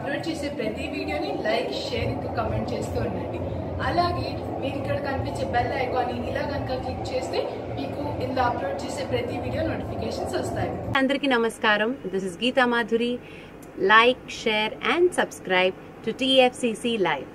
Upload చేసే ప్రతి వీడియోని లైక్, షేర్, ఇంకా కమెంట్ చేస్తూ ఉండండి. అలాగే మీరు ఇక్కడ కనిపించే బెల్ ఐకాన్ ఇలా కనుక క్లిక్ చేస్తే మీకు ఇందులో అప్లోడ్ చేసే ప్రతి వీడియో నోటిఫికేషన్స్ వస్తాయి. అందరికీ నమస్కారం. This is Geetha Madhuri. Like, share and subscribe to TFCC Live.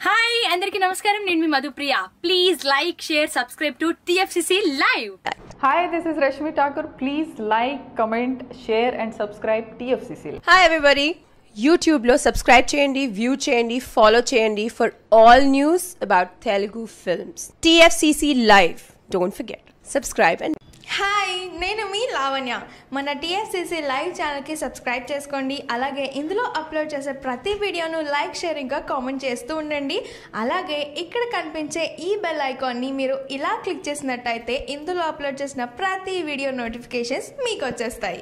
Hi అందరికీ నమస్కారం. నేను మీ Madhupriya. Please like, share, subscribe to TFCC Live. Hi, this is Rashmi Thakur. Please like, comment, share and subscribe TFCC. Hi everybody. YouTube lo subscribe cheyandi, view cheyandi, follow cheyandi for all news about Telugu films. TFCC Live. Don't forget. Subscribe and hi, నేను మీ లావణ్య. మన TFCC live ఛానల్కి subscribe చేసుకోండి. అలాగే ఇందులో upload చేసే ప్రతి వీడియోను like, share ఇంకా కామెంట్ చేస్తూ ఉండండి. అలాగే ఇక్కడ కనిపించే ఈ బెల్ ఐకాన్ని మీరు ఇలా క్లిక్ చేసినట్టయితే ఇందులో అప్లోడ్ చేసిన ప్రతి వీడియో నోటిఫికేషన్స్ మీకు వచ్చేస్తాయి.